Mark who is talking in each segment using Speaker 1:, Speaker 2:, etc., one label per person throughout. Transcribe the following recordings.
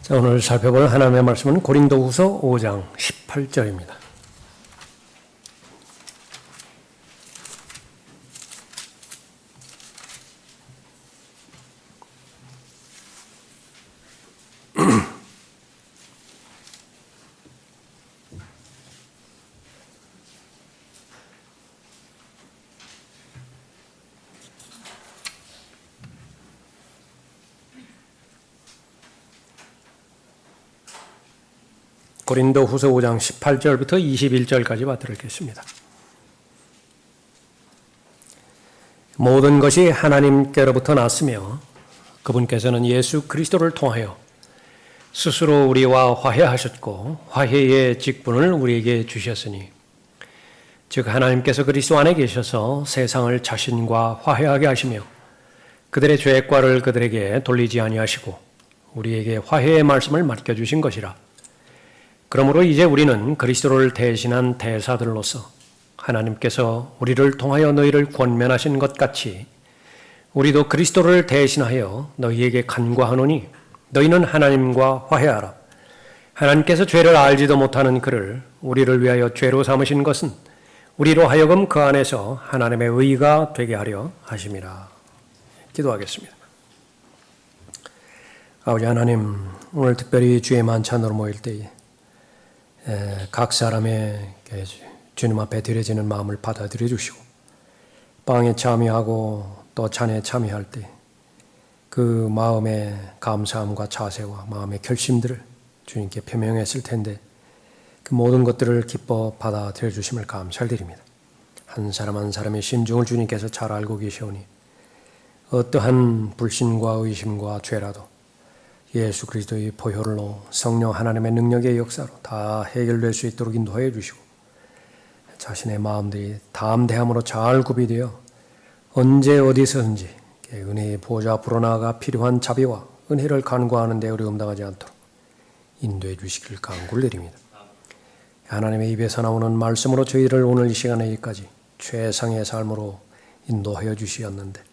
Speaker 1: 자, 오늘 살펴볼 하나님의 말씀은 고린도후서 5장 18절입니다. 고린도후서 5장 18절부터 21절까지 받들겠습니다. 모든 것이 하나님께로부터 났으며 그분께서는 예수 그리스도를 통하여 스스로 우리와 화해하셨고 화해의 직분을 우리에게 주셨으니 즉 하나님께서 그리스도 안에 계셔서 세상을 자신과 화해하게 하시며 그들의 죄과를 그들에게 돌리지 아니하시고 우리에게 화해의 말씀을 맡겨주신 것이라. 그러므로 이제 우리는 그리스도를 대신한 대사들로서 하나님께서 우리를 통하여 너희를 권면하신 것 같이 우리도 그리스도를 대신하여 너희에게 간구하노니 너희는 하나님과 화해하라. 하나님께서 죄를 알지도 못하는 그를 우리를 위하여 죄로 삼으신 것은 우리로 하여금 그 안에서 하나님의 의가 되게 하려 하심이라. 기도하겠습니다. 아버지 하나님, 오늘 특별히 주의 만찬으로 모일 때에 각 사람의 주님 앞에 드려지는 마음을 받아들여 주시고 빵에 참여하고 또 잔에 참여할 때 그 마음의 감사함과 자세와 마음의 결심들을 주님께 표명했을 텐데 그 모든 것들을 기뻐 받아들여 주심을 감사드립니다. 한 사람 한 사람의 심중을 주님께서 잘 알고 계시오니 어떠한 불신과 의심과 죄라도 예수 그리스도의 보혈로 성령 하나님의 능력의 역사로 다 해결될 수 있도록 인도하여 주시고 자신의 마음들이 담대함으로 잘 구비되어 언제 어디서든지 은혜의 보좌 앞으로 나아가 필요한 자비와 은혜를 간구하는 데 어려움 당하지 않도록 인도해 주시길 간구를 드립니다. 하나님의 입에서 나오는 말씀으로 저희를 오늘 이 시간에까지 최상의 삶으로 인도하여 주시었는데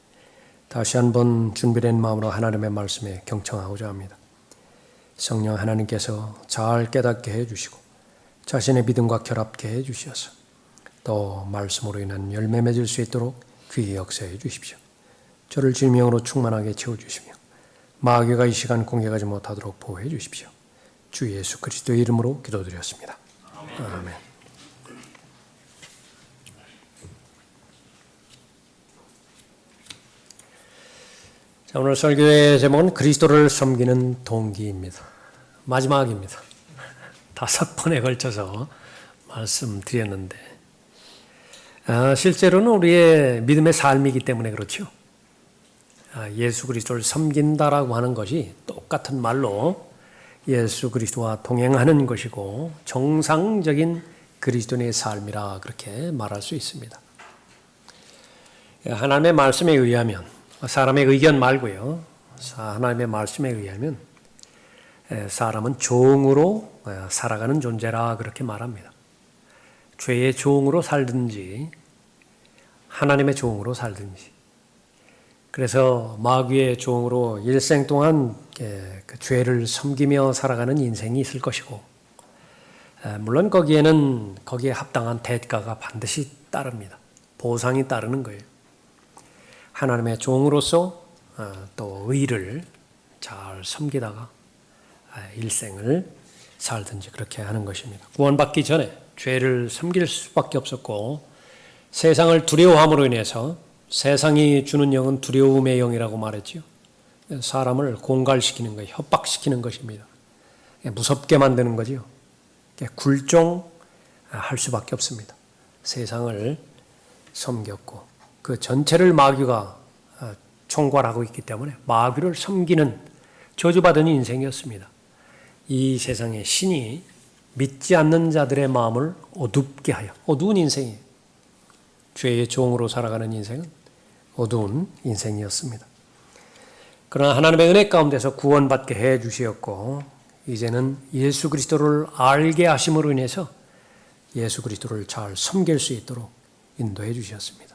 Speaker 1: 다시 한번 준비된 마음으로 하나님의 말씀에 경청하고자 합니다. 성령 하나님께서 잘 깨닫게 해주시고 자신의 믿음과 결합게 해주셔서 또 말씀으로 인한 열매 맺을 수 있도록 귀히 역사해 주십시오. 저를 질명으로 충만하게 채워주시며 마귀가 이 시간 공격하지 못하도록 보호해 주십시오. 주 예수 그리스도의 이름으로 기도드렸습니다. 아멘. 자, 오늘 설교의 제목은 그리스도를 섬기는 동기입니다. 마지막입니다. 5번에 걸쳐서 말씀드렸는데 실제로는 우리의 믿음의 삶이기 때문에 그렇죠. 예수 그리스도를 섬긴다라고 하는 것이 똑같은 말로 예수 그리스도와 동행하는 것이고 정상적인 그리스도인의 삶이라 그렇게 말할 수 있습니다. 하나님의 말씀에 의하면 사람의 의견 말고요. 하나님의 말씀에 의하면 사람은 종으로 살아가는 존재라 그렇게 말합니다. 죄의 종으로 살든지 하나님의 종으로 살든지. 그래서 마귀의 종으로 일생 동안 그 죄를 섬기며 살아가는 인생이 있을 것이고 물론 거기에 합당한 대가가 반드시 따릅니다. 보상이 따르는 거예요. 하나님의 종으로서 또 의를 잘 섬기다가 일생을 살든지 그렇게 하는 것입니다. 구원받기 전에 죄를 섬길 수밖에 없었고 세상을 두려워함으로 인해서 세상이 주는 영은 두려움의 영이라고 말했죠. 사람을 공갈시키는 거예요. 협박시키는 것입니다. 무섭게 만드는 거죠. 굴종할 수밖에 없습니다. 세상을 섬겼고 그 전체를 마귀가 총괄하고 있기 때문에 마귀를 섬기는 저주받은 인생이었습니다. 이 세상의 신이 믿지 않는 자들의 마음을 어둡게 하여 어두운 인생이에요. 죄의 종으로 살아가는 인생은 어두운 인생이었습니다. 그러나 하나님의 은혜 가운데서 구원받게 해 주시었고 이제는 예수 그리스도를 알게 하심으로 인해서 예수 그리스도를 잘 섬길 수 있도록 인도해 주셨습니다.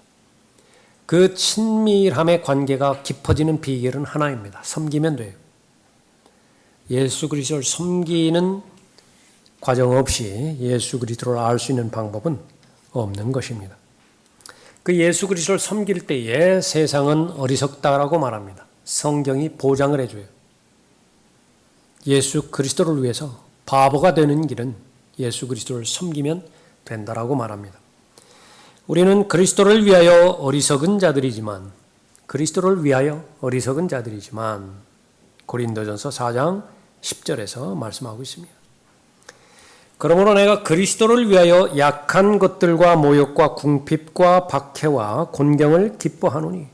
Speaker 1: 그 친밀함의 관계가 깊어지는 비결은 하나입니다. 섬기면 돼요. 예수 그리스도를 섬기는 과정 없이 예수 그리스도를 알 수 있는 방법은 없는 것입니다. 그 예수 그리스도를 섬길 때에 세상은 어리석다라고 말합니다. 성경이 보장을 해줘요. 예수 그리스도를 위해서 바보가 되는 길은 예수 그리스도를 섬기면 된다라고 말합니다. 우리는 그리스도를 위하여 어리석은 자들이지만 고린도전서 4장 10절에서 말씀하고 있습니다. 그러므로 내가 그리스도를 위하여 약한 것들과 모욕과 궁핍과 박해와 곤경을 기뻐하노니,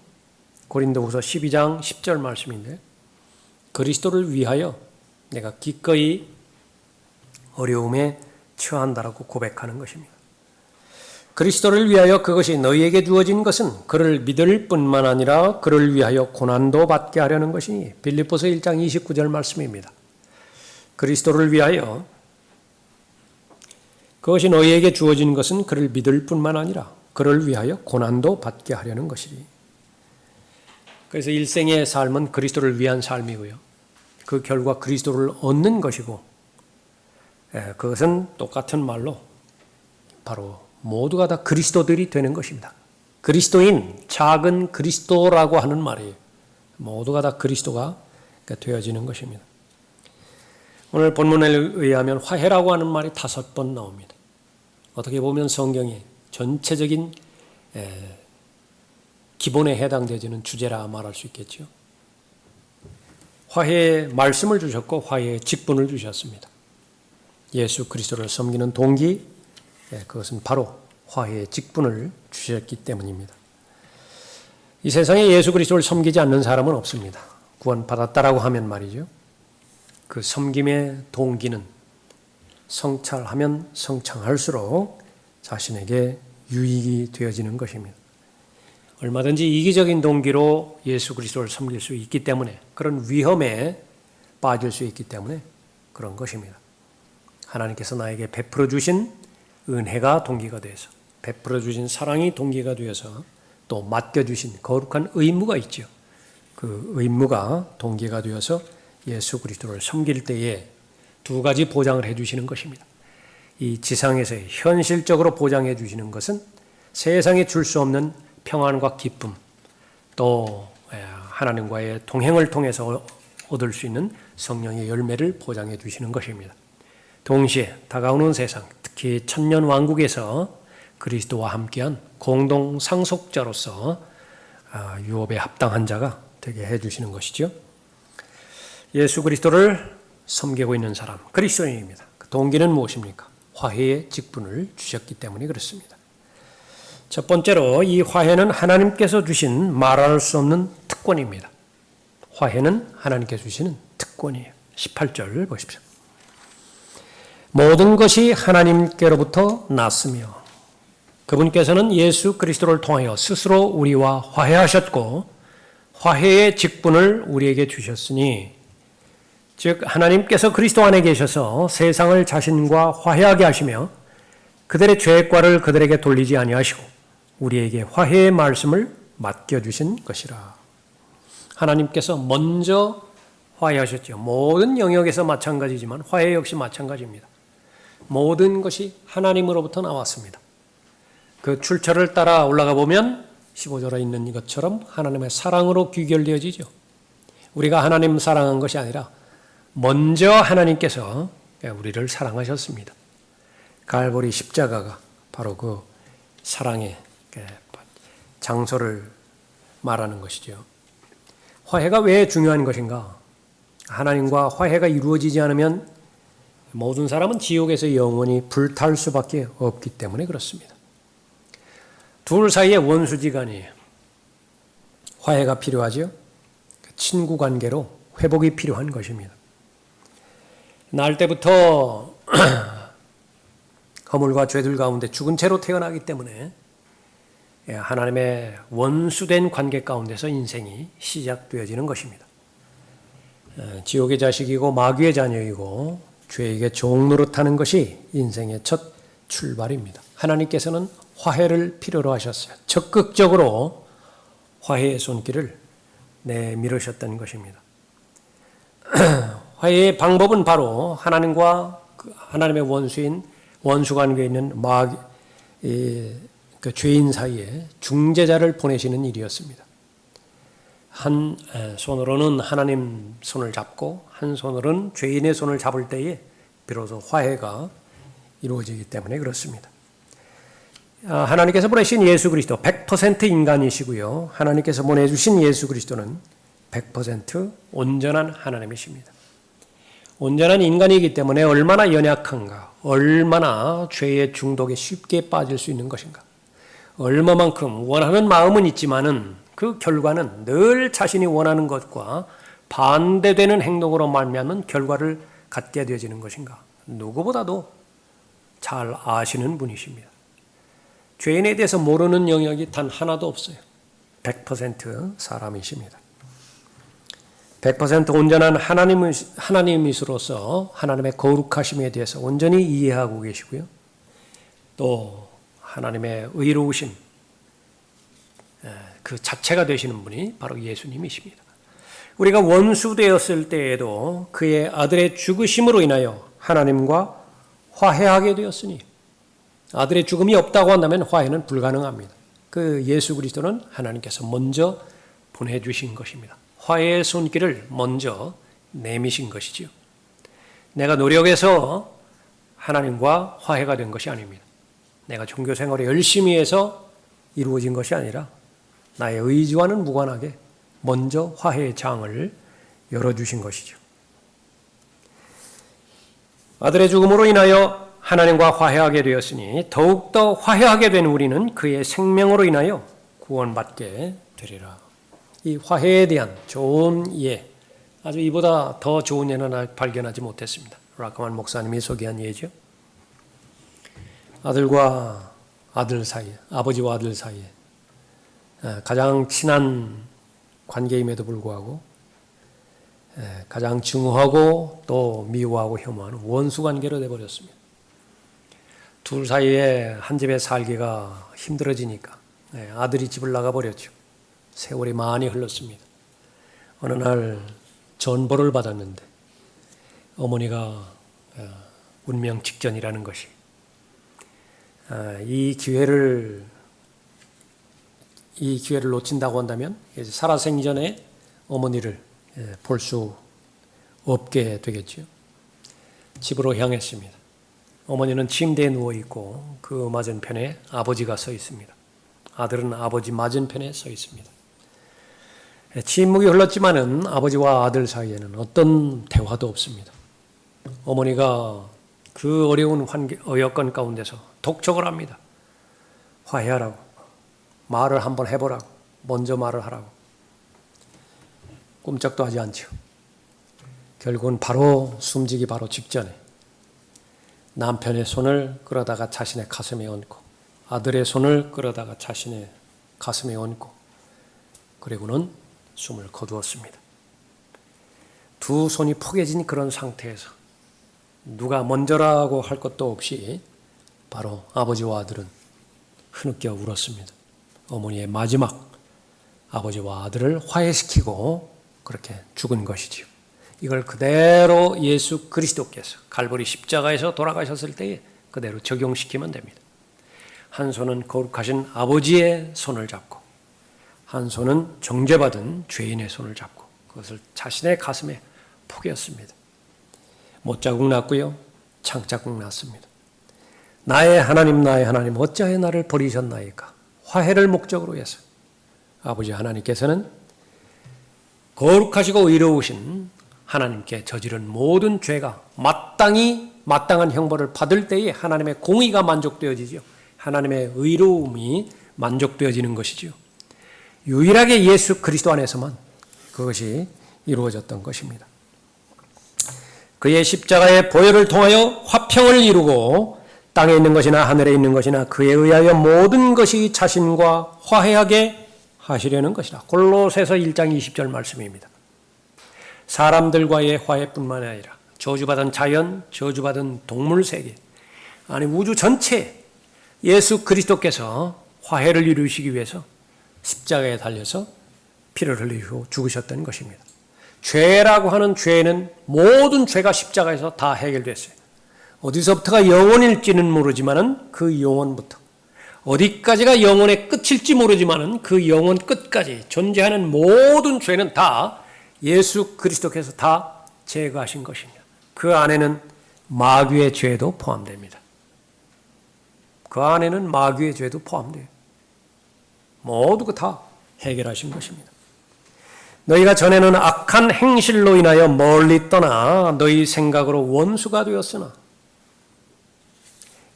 Speaker 1: 고린도후서 12장 10절 말씀인데, 그리스도를 위하여 내가 기꺼이 어려움에 처한다라고 고백하는 것입니다. 그리스도를 위하여 그것이 너희에게 주어진 것은 그를 믿을 뿐만 아니라 그를 위하여 고난도 받게 하려는 것이니, 빌립보서 1장 29절 말씀입니다. 그리스도를 위하여 그것이 너희에게 주어진 것은 그를 믿을 뿐만 아니라 그를 위하여 고난도 받게 하려는 것이니. 그래서 일생의 삶은 그리스도를 위한 삶이고요. 그 결과 그리스도를 얻는 것이고, 그것은 똑같은 말로 바로 모두가 다 그리스도들이 되는 것입니다. 그리스도인, 작은 그리스도라고 하는 말이에요. 모두가 다 그리스도가 되어지는 것입니다. 오늘 본문에 의하면 화해라고 하는 말이 5번 나옵니다. 어떻게 보면 성경의 전체적인 기본에 해당되지는 주제라 말할 수 있겠죠. 화해의 말씀을 주셨고 화해의 직분을 주셨습니다. 예수 그리스도를 섬기는 동기, 그것은 바로 화해의 직분을 주셨기 때문입니다. 이 세상에 예수 그리스도를 섬기지 않는 사람은 없습니다. 구원받았다라고 하면 말이죠. 그 섬김의 동기는 성찰하면 성창할수록 자신에게 유익이 되어지는 것입니다. 얼마든지 이기적인 동기로 예수 그리스도를 섬길 수 있기 때문에, 그런 위험에 빠질 수 있기 때문에 그런 것입니다. 하나님께서 나에게 베풀어 주신 은혜가 동기가 되어서, 베풀어 주신 사랑이 동기가 되어서, 또 맡겨주신 거룩한 의무가 있죠. 그 의무가 동기가 되어서 예수 그리스도를 섬길 때에 2가지 보장을 해주시는 것입니다. 이 지상에서 현실적으로 보장해 주시는 것은 세상에 줄 수 없는 평안과 기쁨, 또 하나님과의 동행을 통해서 얻을 수 있는 성령의 열매를 보장해 주시는 것입니다. 동시에 다가오는 세상, 특히 천년왕국에서 그리스도와 함께한 공동 상속자로서 유업에 합당한 자가 되게 해주시는 것이죠. 예수 그리스도를 섬기고 있는 사람, 그리스도인입니다. 그 동기는 무엇입니까? 화해의 직분을 주셨기 때문에 그렇습니다. 첫 번째로 이 화해는 하나님께서 주신 말할 수 없는 특권입니다. 화해는 하나님께서 주시는 특권이에요. 18절 보십시오. 모든 것이 하나님께로부터 났으며 그분께서는 예수 그리스도를 통하여 스스로 우리와 화해하셨고 화해의 직분을 우리에게 주셨으니, 즉 하나님께서 그리스도 안에 계셔서 세상을 자신과 화해하게 하시며 그들의 죄과를 그들에게 돌리지 아니하시고 우리에게 화해의 말씀을 맡겨주신 것이라. 하나님께서 먼저 화해하셨죠. 모든 영역에서 마찬가지지만 화해 역시 마찬가지입니다. 모든 것이 하나님으로부터 나왔습니다. 그 출처를 따라 올라가 보면 15절에 있는 것처럼 하나님의 사랑으로 귀결되어지죠. 우리가 하나님 사랑한 것이 아니라 먼저 하나님께서 우리를 사랑하셨습니다. 갈보리 십자가가 바로 그 사랑의 장소를 말하는 것이죠. 화해가 왜 중요한 것인가? 하나님과 화해가 이루어지지 않으면 모든 사람은 지옥에서 영원히 불탈 수밖에 없기 때문에 그렇습니다. 둘 사이의 원수지간이에요. 화해가 필요하죠. 친구 관계로 회복이 필요한 것입니다. 날 때부터 허물과 죄들 가운데 죽은 채로 태어나기 때문에 하나님의 원수된 관계 가운데서 인생이 시작되어지는 것입니다. 지옥의 자식이고 마귀의 자녀이고 죄에게 종 노릇하는 것이 인생의 첫 출발입니다. 하나님께서는 화해를 필요로 하셨어요. 적극적으로 화해의 손길을 내밀으셨던 것입니다. 화해의 방법은 바로 하나님과 하나님의 원수인 원수관계에 있는 그 죄인 사이에 중재자를 보내시는 일이었습니다. 한 손으로는 하나님 손을 잡고 한 손으로는 죄인의 손을 잡을 때에 비로소 화해가 이루어지기 때문에 그렇습니다. 하나님께서 보내신 예수 그리스도 100% 인간이시고요. 하나님께서 보내주신 예수 그리스도는 100% 온전한 하나님이십니다. 온전한 인간이기 때문에 얼마나 연약한가, 얼마나 죄의 중독에 쉽게 빠질 수 있는 것인가, 얼마만큼 원하는 마음은 있지만은 그 결과는 늘 자신이 원하는 것과 반대되는 행동으로 말미암은 결과를 갖게 되어지는 것인가, 누구보다도 잘 아시는 분이십니다. 죄인에 대해서 모르는 영역이 단 하나도 없어요. 100% 사람이십니다. 100% 온전한 하나님이시로서 하나님의 거룩하심에 대해서 온전히 이해하고 계시고요. 또 하나님의 의로우심 그 자체가 되시는 분이 바로 예수님이십니다. 우리가 원수 되었을 때에도 그의 아들의 죽으심으로 인하여 하나님과 화해하게 되었으니 아들의 죽음이 없다고 한다면 화해는 불가능합니다. 그 예수 그리스도는 하나님께서 먼저 보내주신 것입니다. 화해의 손길을 먼저 내미신 것이지요. 내가 노력해서 하나님과 화해가 된 것이 아닙니다. 내가 종교 생활을 열심히 해서 이루어진 것이 아니라 나의 의지와는 무관하게 먼저 화해의 장을 열어주신 것이죠. 아들의 죽음으로 인하여 하나님과 화해하게 되었으니 더욱더 화해하게 된 우리는 그의 생명으로 인하여 구원받게 되리라. 이 화해에 대한 좋은 예, 아주 이보다 더 좋은 예는 발견하지 못했습니다. 라크만 목사님이 소개한 예죠. 아들과 아들 사이에, 아버지와 아들 사이에 가장 친한 관계임에도 불구하고 가장 증오하고 또 미워하고 혐오하는 원수 관계로 되어버렸습니다. 둘 사이에 한 집에 살기가 힘들어지니까 아들이 집을 나가버렸죠. 세월이 많이 흘렀습니다. 어느 날 전보를 받았는데 어머니가 운명 직전이라는 것이 이 기회를 놓친다고 한다면 살아생전에 어머니를 볼 수 없게 되겠죠. 집으로 향했습니다. 어머니는 침대에 누워있고 그 맞은편에 아버지가 서 있습니다. 아들은 아버지 맞은편에 서 있습니다. 침묵이 흘렀지만은 아버지와 아들 사이에는 어떤 대화도 없습니다. 어머니가 그 어려운 여건 가운데서 독촉을 합니다. 화해하라고, 말을 한번 해보라고, 먼저 말을 하라고. 꼼짝도 하지 않죠. 결국은 바로 숨지기 바로 직전에 남편의 손을 끌어다가 자신의 가슴에 얹고 아들의 손을 끌어다가 자신의 가슴에 얹고 그리고는 숨을 거두었습니다. 두 손이 포개진 그런 상태에서 누가 먼저라고 할 것도 없이 바로 아버지와 아들은 흐느껴 울었습니다. 어머니의 마지막 아버지와 아들을 화해시키고 그렇게 죽은 것이지요. 이걸 그대로 예수 그리스도께서 갈보리 십자가에서 돌아가셨을 때에 그대로 적용시키면 됩니다. 한 손은 거룩하신 아버지의 손을 잡고 한 손은 정죄받은 죄인의 손을 잡고 그것을 자신의 가슴에 포개었습니다. 못자국 났고요. 창자국 났습니다. 나의 하나님 어찌하여 나를 버리셨나이까. 화해를 목적으로 해서 아버지 하나님께서는 거룩하시고 의로우신 하나님께 저지른 모든 죄가 마땅한 형벌을 받을 때에 하나님의 공의가 만족되어지죠. 하나님의 의로움이 만족되어지는 것이죠. 유일하게 예수 그리스도 안에서만 그것이 이루어졌던 것입니다. 그의 십자가의 보혈을 통하여 화평을 이루고 땅에 있는 것이나 하늘에 있는 것이나 그에 의하여 모든 것이 자신과 화해하게 하시려는 것이다. 골로새서 1장 20절 말씀입니다. 사람들과의 화해뿐만 아니라 저주받은 자연, 저주받은 동물 세계, 아니 우주 전체 예수 그리스도께서 화해를 이루시기 위해서 십자가에 달려서 피를 흘리고 죽으셨던 것입니다. 죄라고 하는 죄는 모든 죄가 십자가에서 다 해결됐어요. 어디서부터가 영원일지는 모르지만은 그 영원부터, 어디까지가 영원의 끝일지 모르지만은 그 영원 끝까지 존재하는 모든 죄는 다 예수 그리스도께서 다 제거하신 것입니다. 그 안에는 마귀의 죄도 포함됩니다. 그 안에는 마귀의 죄도 포함돼요. 모두 다 해결하신 것입니다. 너희가 전에는 악한 행실로 인하여 멀리 떠나 너희 생각으로 원수가 되었으나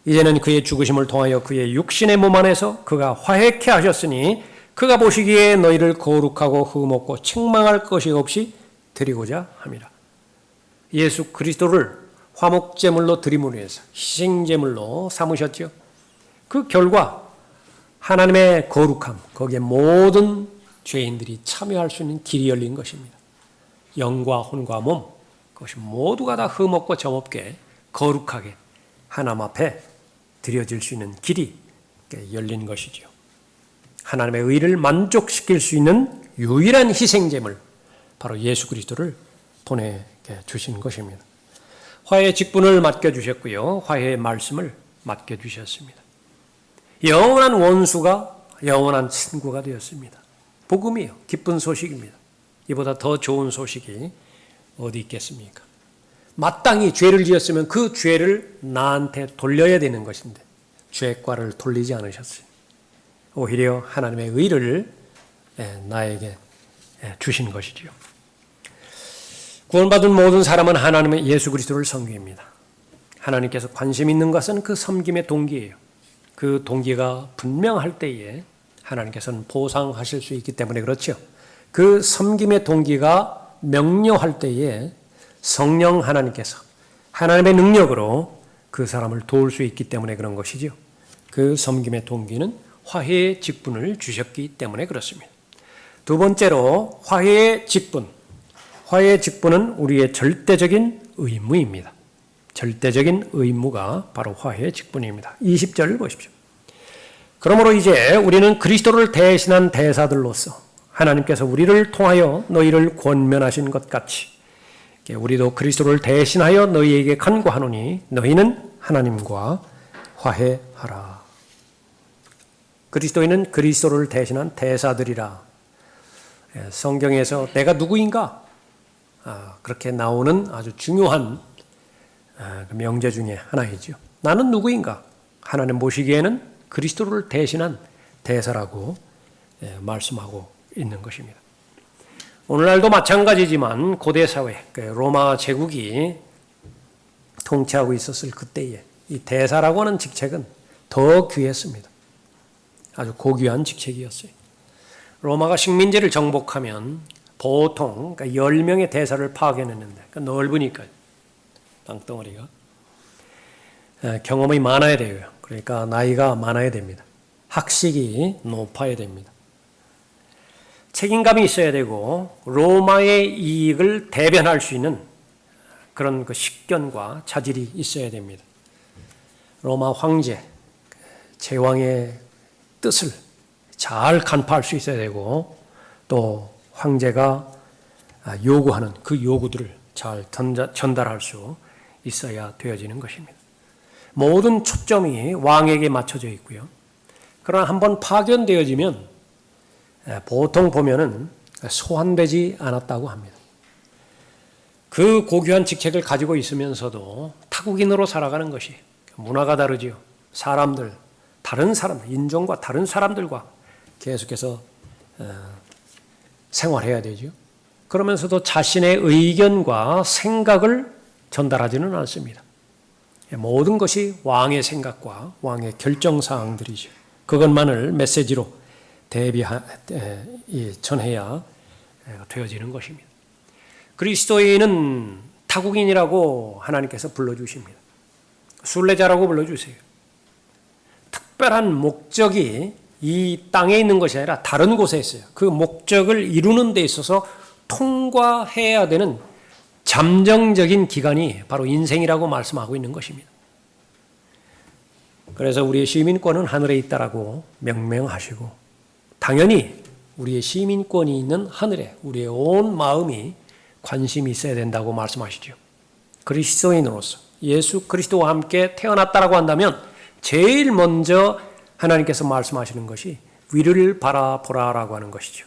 Speaker 1: 이제는 그의 죽으심을 통하여 그의 육신의 몸 안에서 그가 화해케 하셨으니 그가 보시기에 너희를 거룩하고 흠없고 책망할 것이 없이 드리고자 함이라. 예수 그리스도를 화목제물로 드림으로 해서 희생제물로 삼으셨죠. 그 결과 하나님의 거룩함, 거기에 모든 죄인들이 참여할 수 있는 길이 열린 것입니다. 영과 혼과 몸, 그것이 모두가 다 흠없고 점없게 거룩하게 하나님 앞에 드려질 수 있는 길이 열린 것이죠. 하나님의 의를 만족시킬 수 있는 유일한 희생제물, 바로 예수 그리스도를 보내주신 것입니다. 화해의 직분을 맡겨주셨고요. 화해의 말씀을 맡겨주셨습니다. 영원한 원수가 영원한 친구가 되었습니다. 복음이에요. 기쁜 소식입니다. 이보다 더 좋은 소식이 어디 있겠습니까? 마땅히 죄를 지었으면 그 죄를 나한테 돌려야 되는 것인데 죄과를 돌리지 않으셨어요. 오히려 하나님의 의를 나에게 주신 것이지요. 구원받은 모든 사람은 하나님의 예수 그리스도를 섬깁니다. 하나님께서 관심 있는 것은 그 섬김의 동기예요. 그 동기가 분명할 때에 하나님께서는 보상하실 수 있기 때문에 그렇죠. 그 섬김의 동기가 명료할 때에 성령 하나님께서 하나님의 능력으로 그 사람을 도울 수 있기 때문에 그런 것이죠. 그 섬김의 동기는 화해의 직분을 주셨기 때문에 그렇습니다. 두 번째로 화해의 직분. 화해의 직분은 우리의 절대적인 의무입니다. 절대적인 의무가 바로 화해의 직분입니다. 20절을 보십시오. 그러므로 이제 우리는 그리스도를 대신한 대사들로서 하나님께서 우리를 통하여 너희를 권면하신 것 같이 우리도 그리스도를 대신하여 너희에게 간구하노니 너희는 하나님과 화해하라. 그리스도인은 그리스도를 대신한 대사들이라. 성경에서 내가 누구인가? 그렇게 나오는 아주 중요한 명제 중에 하나이죠. 나는 누구인가? 하나님 보시기에는 그리스도를 대신한 대사라고 말씀하고 있는 것입니다. 오늘날도 마찬가지지만 고대 사회, 로마 제국이 통치하고 있었을 그때에 이 대사라고 하는 직책은 더 귀했습니다. 아주 고귀한 직책이었어요. 로마가 식민지를 정복하면 보통 10명의 대사를 파견했는데 넓으니까요. 땅덩어리가. 경험이 많아야 돼요. 그러니까 나이가 많아야 됩니다. 학식이 높아야 됩니다. 책임감이 있어야 되고 로마의 이익을 대변할 수 있는 그런 그 식견과 자질이 있어야 됩니다. 로마 황제, 제왕의 뜻을 잘 간파할 수 있어야 되고 또 황제가 요구하는 그 요구들을 잘 전달할 수 있어야 되어지는 것입니다. 모든 초점이 왕에게 맞춰져 있고요. 그러나 한번 파견되어지면 보통 보면은 소환되지 않았다고 합니다. 그 고귀한 직책을 가지고 있으면서도 타국인으로 살아가는 것이 문화가 다르지요. 사람들, 다른 사람, 인종과 다른 사람들과 계속해서 생활해야 되죠. 그러면서도 자신의 의견과 생각을 전달하지는 않습니다. 모든 것이 왕의 생각과 왕의 결정사항들이죠. 그것만을 메시지로 전해야 되어지는 것입니다. 그리스도인은 타국인이라고 하나님께서 불러주십니다. 순례자라고 불러주세요. 특별한 목적이 이 땅에 있는 것이 아니라 다른 곳에 있어요. 그 목적을 이루는 데 있어서 통과해야 되는 잠정적인 기간이 바로 인생이라고 말씀하고 있는 것입니다. 그래서 우리의 시민권은 하늘에 있다라고 명명하시고 당연히 우리의 시민권이 있는 하늘에 우리의 온 마음이 관심이 있어야 된다고 말씀하시죠. 그리스도인으로서 예수 그리스도와 함께 태어났다라고 한다면 제일 먼저 하나님께서 말씀하시는 것이 위를 바라보라라고 하는 것이죠.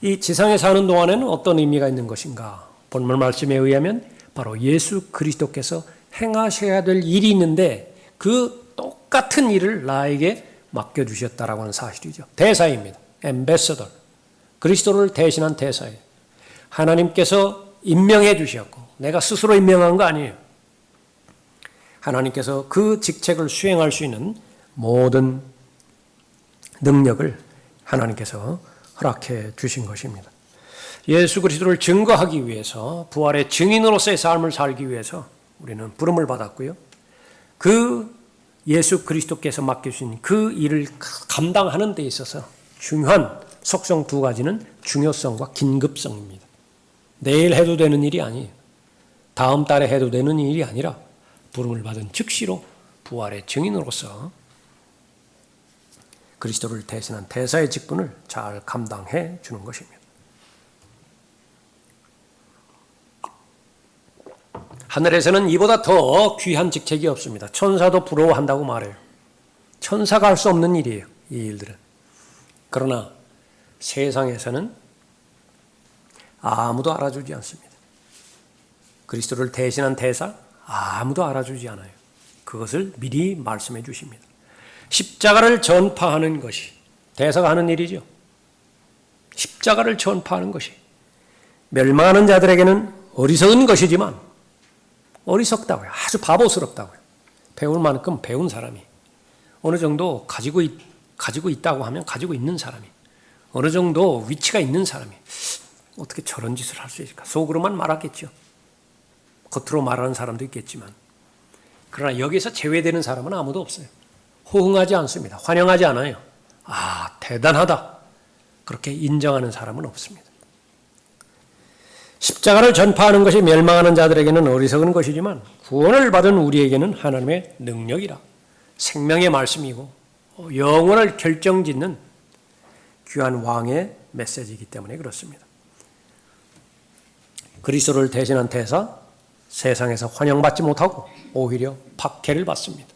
Speaker 1: 이 지상에 사는 동안에는 어떤 의미가 있는 것인가? 본문 말씀에 의하면 바로 예수 그리스도께서 행하셔야 될 일이 있는데 그 똑같은 일을 나에게 맡겨주셨다라고 하는 사실이죠. 대사입니다. 엠베서더. 그리스도를 대신한 대사예요. 하나님께서 임명해 주셨고 내가 스스로 임명한 거 아니에요. 하나님께서 그 직책을 수행할 수 있는 모든 능력을 하나님께서 허락해 주신 것입니다. 예수 그리스도를 증거하기 위해서 부활의 증인으로서의 삶을 살기 위해서 우리는 부름을 받았고요. 그 예수 그리스도께서 맡겨주신 그 일을 감당하는 데 있어서 중요한 속성 두 가지는 중요성과 긴급성입니다. 내일 해도 되는 일이 아니에요. 다음 달에 해도 되는 일이 아니라 부름을 받은 즉시로 부활의 증인으로서 그리스도를 대신한 대사의 직분을 잘 감당해 주는 것입니다. 하늘에서는 이보다 더 귀한 직책이 없습니다. 천사도 부러워한다고 말해요. 천사가 할 수 없는 일이에요. 이 일들은. 그러나 세상에서는 아무도 알아주지 않습니다. 그리스도를 대신한 대사 아무도 알아주지 않아요. 그것을 미리 말씀해 주십니다. 십자가를 전파하는 것이 대사가 하는 일이죠. 십자가를 전파하는 것이 멸망하는 자들에게는 어리석은 것이지만 어리석다고요. 아주 바보스럽다고요. 배울 만큼 배운 사람이 어느 정도 가지고 있다고 하면 가지고 있는 사람이 어느 정도 위치가 있는 사람이 어떻게 저런 짓을 할 수 있을까? 속으로만 말하겠죠. 겉으로 말하는 사람도 있겠지만 그러나 여기서 제외되는 사람은 아무도 없어요. 호응하지 않습니다. 환영하지 않아요. 아, 대단하다. 그렇게 인정하는 사람은 없습니다. 십자가를 전파하는 것이 멸망하는 자들에게는 어리석은 것이지만 구원을 받은 우리에게는 하나님의 능력이라 생명의 말씀이고 영혼을 결정짓는 귀한 왕의 메시지이기 때문에 그렇습니다. 그리스도를 대신한 대사 세상에서 환영받지 못하고 오히려 박해를 받습니다.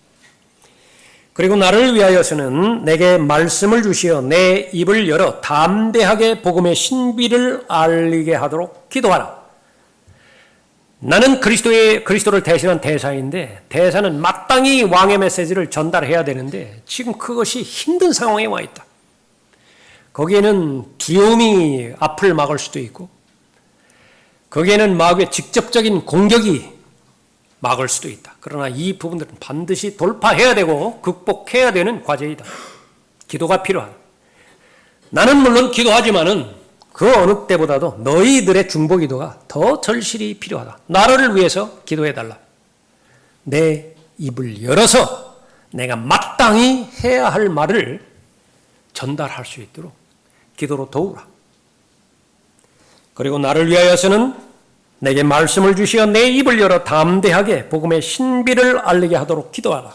Speaker 1: 그리고 나를 위하여서는 내게 말씀을 주시어 내 입을 열어 담대하게 복음의 신비를 알리게 하도록 기도하라. 나는 그리스도를 대신한 대사인데 대사는 마땅히 왕의 메시지를 전달해야 되는데 지금 그것이 힘든 상황에 와 있다. 거기에는 두려움이 앞을 막을 수도 있고 거기에는 마귀의 직접적인 공격이 막을 수도 있다. 그러나 이 부분들은 반드시 돌파해야 되고 극복해야 되는 과제이다. 기도가 필요하다. 나는 물론 기도하지만은 그 어느 때보다도 너희들의 중보기도가 더 절실히 필요하다. 나를 위해서 기도해달라. 내 입을 열어서 내가 마땅히 해야 할 말을 전달할 수 있도록 기도로 도우라. 그리고 나를 위하여서는 내게 말씀을 주시어 내 입을 열어 담대하게 복음의 신비를 알리게 하도록 기도하라.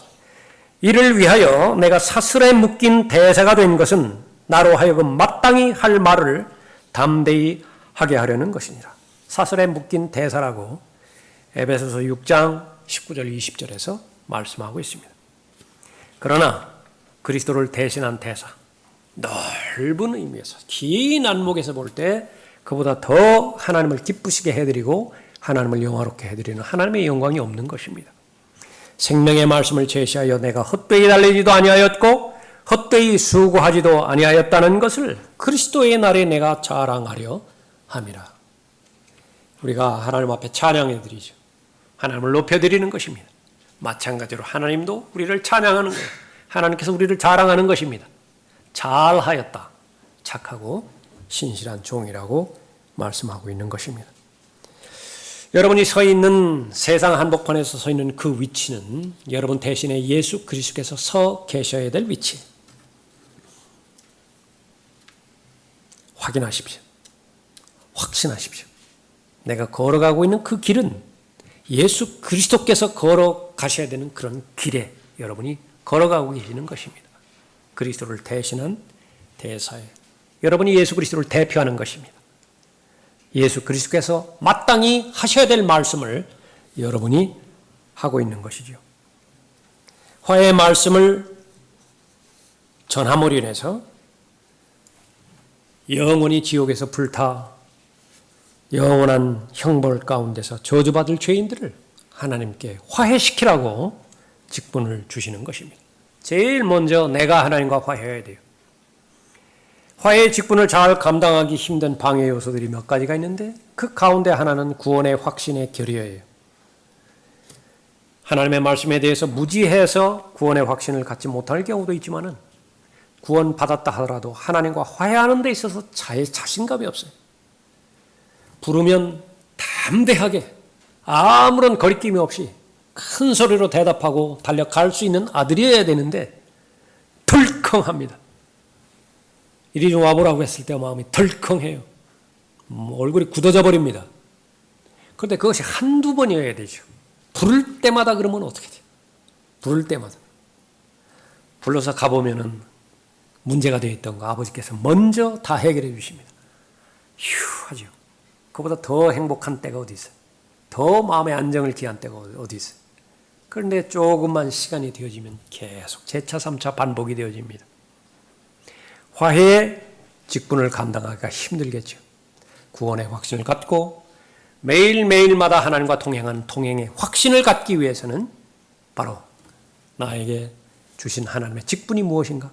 Speaker 1: 이를 위하여 내가 사슬에 묶인 대사가 된 것은 나로 하여금 마땅히 할 말을 담대히 하게 하려는 것이니라. 사슬에 묶인 대사라고 에베소서 6장 19절 20절에서 말씀하고 있습니다. 그러나 그리스도를 대신한 대사, 넓은 의미에서 긴 안목에서 볼 때 그보다 더 하나님을 기쁘시게 해드리고 하나님을 영화롭게 해드리는 하나님의 영광이 없는 것입니다. 생명의 말씀을 제시하여 내가 헛되이 달리지도 아니하였고 헛되이 수고하지도 아니하였다는 것을 그리스도의 날에 내가 자랑하려 함이라. 우리가 하나님 앞에 찬양해드리죠. 하나님을 높여드리는 것입니다. 마찬가지로 하나님도 우리를 찬양하는 거예요. 하나님께서 우리를 자랑하는 것입니다. 잘하였다. 착하고 신실한 종이라고 말씀하고 있는 것입니다. 여러분이 서 있는 세상 한복판에서 서 있는 그 위치는 여러분 대신에 예수 그리스도께서 서 계셔야 될 위치. 확인하십시오. 확신하십시오. 내가 걸어가고 있는 그 길은 예수 그리스도께서 걸어가셔야 되는 그런 길에 여러분이 걸어가고 계시는 것입니다. 그리스도를 대신한 대사에 여러분이 예수 그리스도를 대표하는 것입니다. 예수 그리스도께서 마땅히 하셔야 될 말씀을 여러분이 하고 있는 것이죠. 화해의 말씀을 전함으로 인해서 영원히 지옥에서 불타 영원한 형벌 가운데서 저주받을 죄인들을 하나님께 화해시키라고 직분을 주시는 것입니다. 제일 먼저 내가 하나님과 화해해야 돼요. 화해의 직분을 잘 감당하기 힘든 방해 요소들이 몇 가지가 있는데 그 가운데 하나는 구원의 확신의 결여예요. 하나님의 말씀에 대해서 무지해서 구원의 확신을 갖지 못할 경우도 있지만은 구원 받았다 하더라도 하나님과 화해하는 데 있어서 자신감이 없어요. 부르면 담대하게 아무런 거리낌이 없이 큰 소리로 대답하고 달려갈 수 있는 아들이어야 되는데 덜컹합니다. 이리 좀 와보라고 했을 때 마음이 덜컹해요. 얼굴이 굳어져 버립니다. 그런데 그것이 한두 번이어야 되죠. 부를 때마다 그러면 어떻게 돼요? 부를 때마다. 불러서 가보면은 문제가 되어 있던 거 아버지께서 먼저 다 해결해 주십니다. 휴 하죠. 그보다 더 행복한 때가 어디 있어요? 더 마음의 안정을 기한 때가 어디 있어요? 그런데 조금만 시간이 되어지면 계속 재차 3차 반복이 되어집니다. 화해의 직분을 감당하기가 힘들겠죠. 구원의 확신을 갖고 매일매일마다 하나님과 동행하는 동행의 확신을 갖기 위해서는 바로 나에게 주신 하나님의 직분이 무엇인가?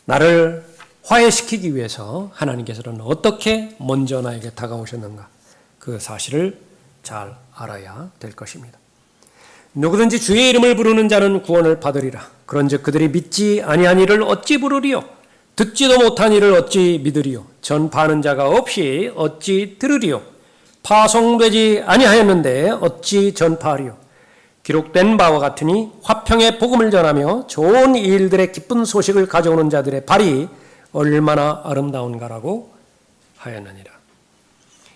Speaker 1: 나를 화해시키기 위해서 하나님께서는 어떻게 먼저 나에게 다가오셨는가? 그 사실을 잘 알아야 될 것입니다. 누구든지 주의 이름을 부르는 자는 구원을 받으리라. 그런즉 그들이 믿지 아니한 이를 어찌 부르리요? 듣지도 못한 이를 어찌 믿으리요? 전파하는 자가 없이 어찌 들으리요? 파송되지 아니하였는데 어찌 전파하리요? 기록된 바와 같으니 화평의 복음을 전하며 좋은 일들의 기쁜 소식을 가져오는 자들의 발이 얼마나 아름다운가라고 하였느니라.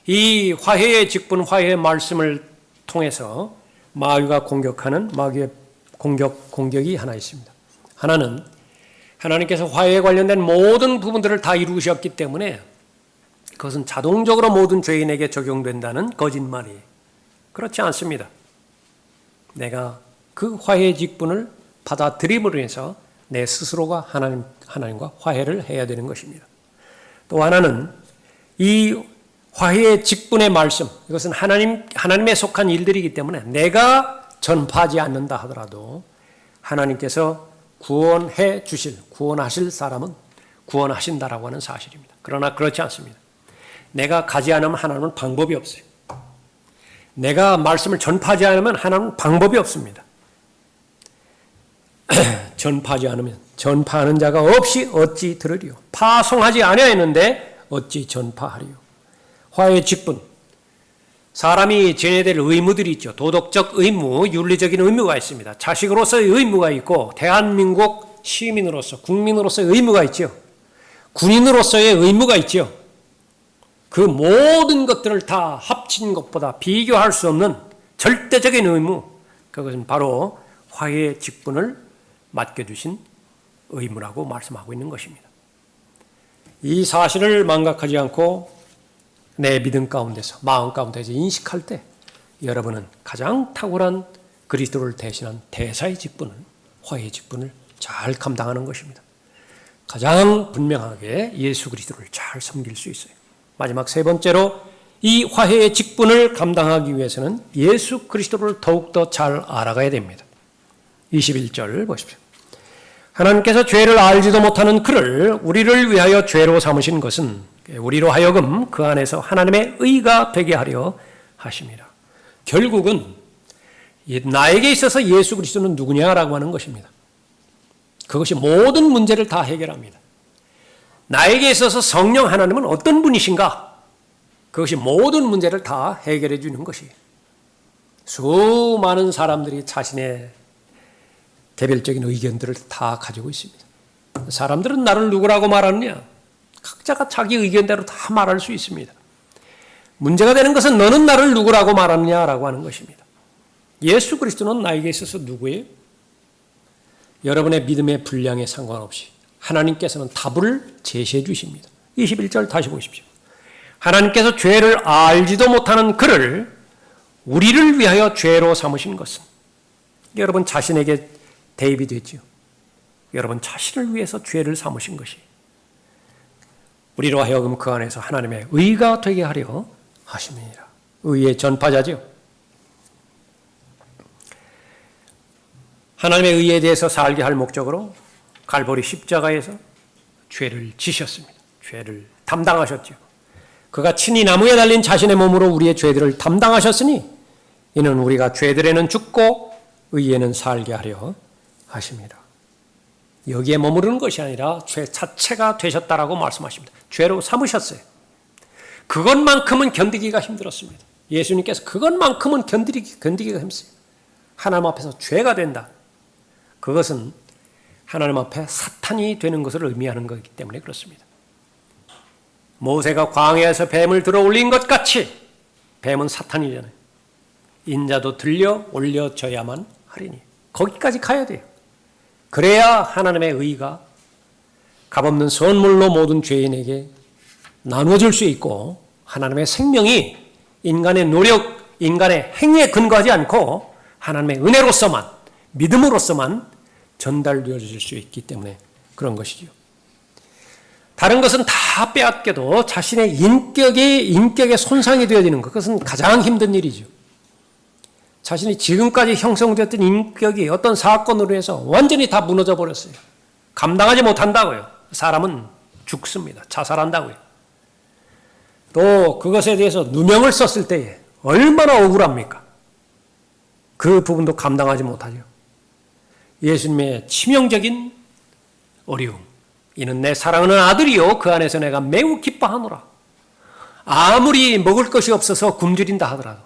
Speaker 1: 이 화해의 직분, 화해의 말씀을 통해서 마귀가 공격하는 마귀의 공격이 하나 있습니다. 하나는 하나님께서 화해에 관련된 모든 부분들을 다 이루셨기 때문에 그것은 자동적으로 모든 죄인에게 적용된다는 거짓말이에요. 그렇지 않습니다. 내가 그 화해의 직분을 받아들임으로 해서 내 스스로가 하나님과 화해를 해야 되는 것입니다. 또 하나는 이 화해의 직분의 말씀, 이것은 하나님에 속한 일들이기 때문에 내가 전파하지 않는다 하더라도 하나님께서 구원하실 사람은 구원하신다라고 하는 사실입니다. 그러나 그렇지 않습니다. 내가 가지 않으면 하나님은 방법이 없어요. 내가 말씀을 전파하지 않으면 하나님은 방법이 없습니다. 전파하지 않으면 전파하는 자가 없이 어찌 들으리요? 파송하지 아니하였는데 어찌 전파하리요? 화해의 직분, 사람이 지내야 될 의무들이 있죠. 도덕적 의무, 윤리적인 의무가 있습니다. 자식으로서의 의무가 있고 대한민국 시민으로서, 국민으로서의 의무가 있죠. 군인으로서의 의무가 있죠. 그 모든 것들을 다 합친 것보다 비교할 수 없는 절대적인 의무, 그것은 바로 화해의 직분을 맡겨주신 의무라고 말씀하고 있는 것입니다. 이 사실을 망각하지 않고 내 믿음 가운데서, 마음 가운데서 인식할 때 여러분은 가장 탁월한 그리스도를 대신한 대사의 직분을, 화해의 직분을 잘 감당하는 것입니다. 가장 분명하게 예수 그리스도를 잘 섬길 수 있어요. 마지막 세 번째로 이 화해의 직분을 감당하기 위해서는 예수 그리스도를 더욱더 잘 알아가야 됩니다. 21절 보십시오. 하나님께서 죄를 알지도 못하는 그를 우리를 위하여 죄로 삼으신 것은 우리로 하여금 그 안에서 하나님의 의가 되게 하려 하심이라. 결국은 나에게 있어서 예수 그리스도는 누구냐라고 하는 것입니다. 그것이 모든 문제를 다 해결합니다. 나에게 있어서 성령 하나님은 어떤 분이신가? 그것이 모든 문제를 다 해결해 주는 것이에요. 수많은 사람들이 자신의 개별적인 의견들을 다 가지고 있습니다. 사람들은 나를 누구라고 말하느냐? 각자가 자기 의견대로 다 말할 수 있습니다. 문제가 되는 것은 너는 나를 누구라고 말하느냐라고 하는 것입니다. 예수 그리스도는 나에게 있어서 누구예요? 여러분의 믿음의 분량에 상관없이 하나님께서는 답을 제시해 주십니다. 21절 다시 보십시오. 하나님께서 죄를 알지도 못하는 그를 우리를 위하여 죄로 삼으신 것은 여러분 자신에게 대입이 되죠. 여러분 자신을 위해서 죄를 삼으신 것이 우리로 하여금 그 안에서 하나님의 의가 되게 하려 하심이니라. 의의 전파자죠. 하나님의 의에 대해서 살게 할 목적으로 갈보리 십자가에서 죄를 지셨습니다. 죄를 담당하셨죠. 그가 친히 나무에 달린 자신의 몸으로 우리의 죄들을 담당하셨으니 이는 우리가 죄들에는 죽고 의에는 살게 하려 하십니다. 여기에 머무르는 것이 아니라 죄 자체가 되셨다라고 말씀하십니다. 죄로 삼으셨어요. 그것만큼은 견디기가 힘들었습니다. 예수님께서 그것만큼은 견디기가 힘들어요. 하나님 앞에서 죄가 된다. 그것은 하나님 앞에 사탄이 되는 것을 의미하는 것이기 때문에 그렇습니다. 모세가 광야에서 뱀을 들어 올린 것 같이 뱀은 사탄이잖아요. 인자도 들려 올려져야만 하리니 거기까지 가야 돼요. 그래야 하나님의 의가 값없는 선물로 모든 죄인에게 나누어질 수 있고 하나님의 생명이 인간의 노력, 인간의 행위에 근거하지 않고 하나님의 은혜로서만, 믿음으로서만 전달되어질 수 있기 때문에 그런 것이죠. 다른 것은 다 빼앗겨도 자신의 인격의 손상이 되어지는 것, 그것은 가장 힘든 일이죠. 자신이 지금까지 형성되었던 인격이 어떤 사건으로 해서 완전히 다 무너져 버렸어요. 감당하지 못한다고요. 사람은 죽습니다. 자살한다고요. 또 그것에 대해서 누명을 썼을 때에 얼마나 억울합니까? 그 부분도 감당하지 못하죠. 예수님의 치명적인 어려움. 이는 내 사랑하는 아들이요 그 안에서 내가 매우 기뻐하노라. 아무리 먹을 것이 없어서 굶주린다 하더라도,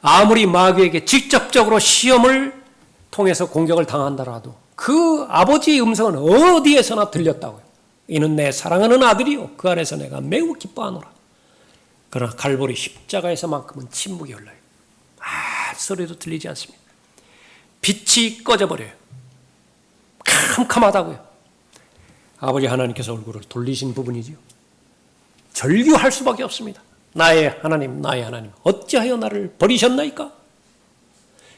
Speaker 1: 아무리 마귀에게 직접적으로 시험을 통해서 공격을 당한다라도 그 아버지의 음성은 어디에서나 들렸다고요. 이는 내 사랑하는 아들이요 그 안에서 내가 매우 기뻐하노라. 그러나 갈보리 십자가에서만큼은 침묵이 흘러요. 소리도 들리지 않습니다. 빛이 꺼져버려요. 캄캄하다고요. 아버지 하나님께서 얼굴을 돌리신 부분이지요. 절규할 수밖에 없습니다. 나의 하나님, 나의 하나님, 어찌하여 나를 버리셨나이까?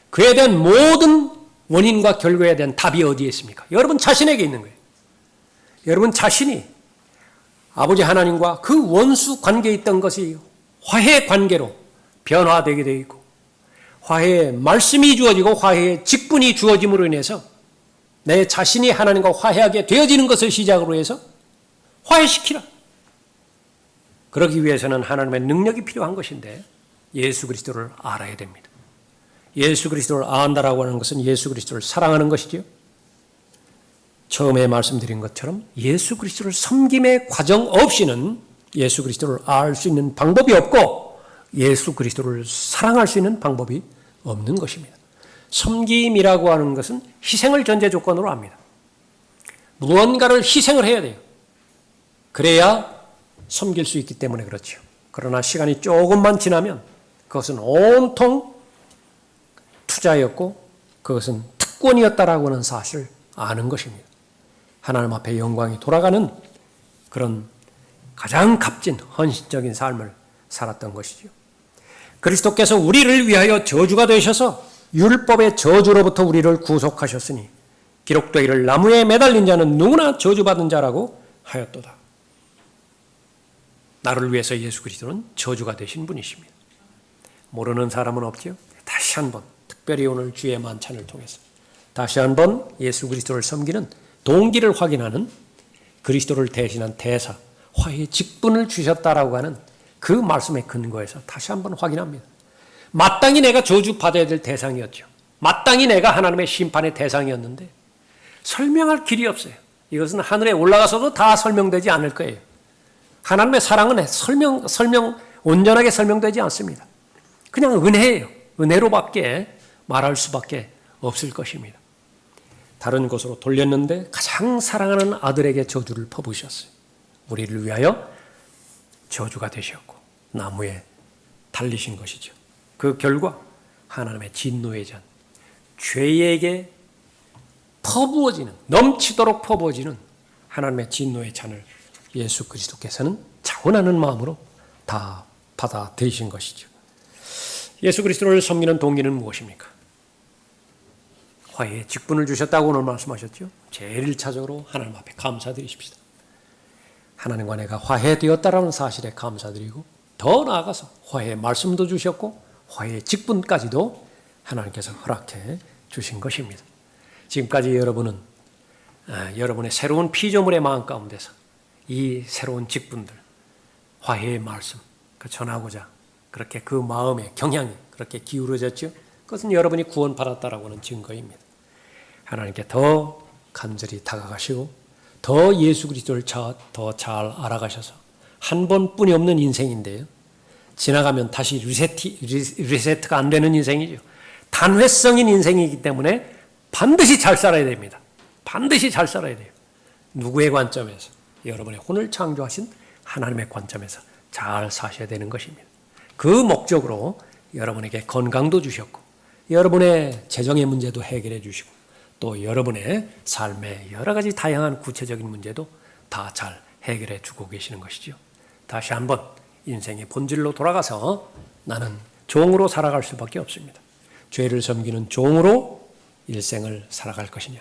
Speaker 1: 그에 대한 모든 원인과 결과에 대한 답이 어디에 있습니까? 여러분 자신에게 있는 거예요. 여러분 자신이 아버지 하나님과 그 원수 관계에 있던 것이 화해 관계로 변화되게 되어 있고, 화해의 말씀이 주어지고 화해의 직분이 주어짐으로 인해서 내 자신이 하나님과 화해하게 되어지는 것을 시작으로 해서 화해시키라. 그러기 위해서는 하나님의 능력이 필요한 것인데 예수 그리스도를 알아야 됩니다. 예수 그리스도를 안다라고 하는 것은 예수 그리스도를 사랑하는 것이지요. 처음에 말씀드린 것처럼 예수 그리스도를 섬김의 과정 없이는 예수 그리스도를 알 수 있는 방법이 없고 예수 그리스도를 사랑할 수 있는 방법이 없는 것입니다. 섬김이라고 하는 것은 희생을 전제 조건으로 합니다. 무언가를 희생을 해야 돼요. 그래야 섬길 수 있기 때문에 그렇죠. 그러나 시간이 조금만 지나면 그것은 온통 투자였고 그것은 특권이었다라고 하는 사실을 아는 것입니다. 하나님 앞에 영광이 돌아가는 그런 가장 값진 헌신적인 삶을 살았던 것이죠. 그리스도께서 우리를 위하여 저주가 되셔서 율법의 저주로부터 우리를 구속하셨으니 기록되기를 나무에 매달린 자는 누구나 저주받은 자라고 하였도다. 나를 위해서 예수 그리스도는 저주가 되신 분이십니다. 모르는 사람은 없지요. 다시 한번 특별히 오늘 주의 만찬을 통해서 다시 한번 예수 그리스도를 섬기는 동기를 확인하는 그리스도를 대신한 대사, 화해의 직분을 주셨다라고 하는 그 말씀의 근거에서 다시 한번 확인합니다. 마땅히 내가 저주받아야 될 대상이었죠. 마땅히 내가 하나님의 심판의 대상이었는데 설명할 길이 없어요. 이것은 하늘에 올라가서도 다 설명되지 않을 거예요. 하나님의 사랑은 온전하게 설명되지 않습니다. 그냥 은혜예요. 은혜로밖에 말할 수밖에 없을 것입니다. 다른 곳으로 돌렸는데 가장 사랑하는 아들에게 저주를 퍼부으셨어요. 우리를 위하여 저주가 되셨고 나무에 달리신 것이죠. 그 결과 하나님의 진노의 잔, 죄에게 퍼부어지는, 넘치도록 퍼부어지는 하나님의 진노의 잔을 예수 그리스도께서는 자원하는 마음으로 다 받아들이신 것이죠. 예수 그리스도를 섬기는 동기는 무엇입니까? 화해의 직분을 주셨다고 오늘 말씀하셨죠. 제일 1차적으로 하나님 앞에 감사드리십시다. 하나님과 내가 화해되었다라는 사실에 감사드리고, 더 나아가서 화해의 말씀도 주셨고 화해의 직분까지도 하나님께서 허락해 주신 것입니다. 지금까지 여러분은 여러분의 새로운 피조물의 마음 가운데서 이 새로운 직분들, 화해의 말씀 전하고자 그렇게 그 마음의 경향이 그렇게 기울어졌죠. 그것은 여러분이 구원받았다라고 하는 증거입니다. 하나님께 더 간절히 다가가시고 더 예수 그리스도를 더 잘 알아가셔서 한 번뿐이 없는 인생인데요. 지나가면 다시 리세트가 안 되는 인생이죠. 단회성인 인생이기 때문에 반드시 잘 살아야 됩니다. 반드시 잘 살아야 돼요. 누구의 관점에서? 여러분의 혼을 창조하신 하나님의 관점에서 잘 사셔야 되는 것입니다. 그 목적으로 여러분에게 건강도 주셨고 여러분의 재정의 문제도 해결해 주시고 또 여러분의 삶의 여러 가지 다양한 구체적인 문제도 다 잘 해결해 주고 계시는 것이죠. 다시 한번 인생의 본질로 돌아가서 나는 종으로 살아갈 수밖에 없습니다. 죄를 섬기는 종으로 일생을 살아갈 것이냐,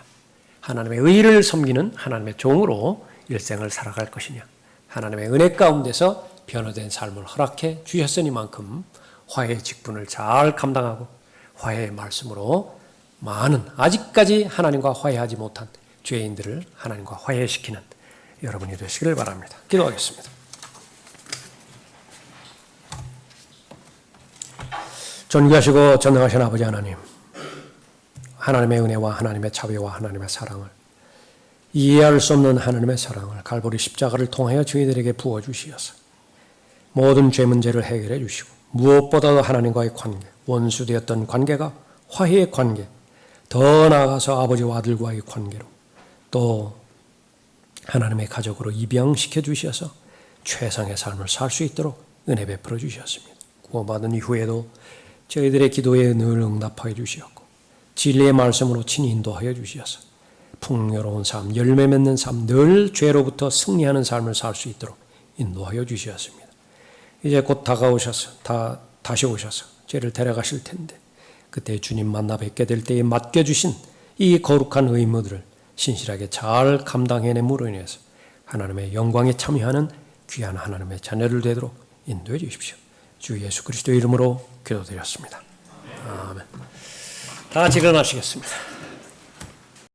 Speaker 1: 하나님의 의를 섬기는 하나님의 종으로 일생을 살아갈 것이냐, 하나님의 은혜 가운데서 변화된 삶을 허락해 주셨으니만큼 화해의 직분을 잘 감당하고 화해의 말씀으로 많은 아직까지 하나님과 화해하지 못한 죄인들을 하나님과 화해시키는 여러분이 되시기를 바랍니다. 기도하겠습니다. 존귀하시고 전능하신 아버지 하나님, 하나님의 은혜와 하나님의 자비와 하나님의 사랑을, 이해할 수 없는 하나님의 사랑을 갈보리 십자가를 통하여 저희들에게 부어주시어서 모든 죄 문제를 해결해 주시고 무엇보다도 하나님과의 관계, 원수되었던 관계가 화해의 관계, 더 나아가서 아버지와 아들과의 관계로 또 하나님의 가족으로 입양시켜 주셔서 최상의 삶을 살 수 있도록 은혜 베풀어 주셨습니다. 구원받은 이후에도 저희들의 기도에 늘 응답하여 주시었고 진리의 말씀으로 친히 인도하여 주셔서 풍요로운 삶, 열매 맺는 삶, 늘 죄로부터 승리하는 삶을 살 수 있도록 인도하여 주셨습니다. 이제 곧 다가오셔서 다시 오셔서 죄를 데려가실 텐데 그때 주님 만나 뵙게 될 때에 맡겨주신 이 거룩한 의무들을 신실하게 잘 감당해냄으로 인해서 하나님의 영광에 참여하는 귀한 하나님의 자녀들 되도록 인도해 주십시오. 주 예수 그리스도의 이름으로 기도드렸습니다. 아멘. 다 같이 일어나시겠습니다.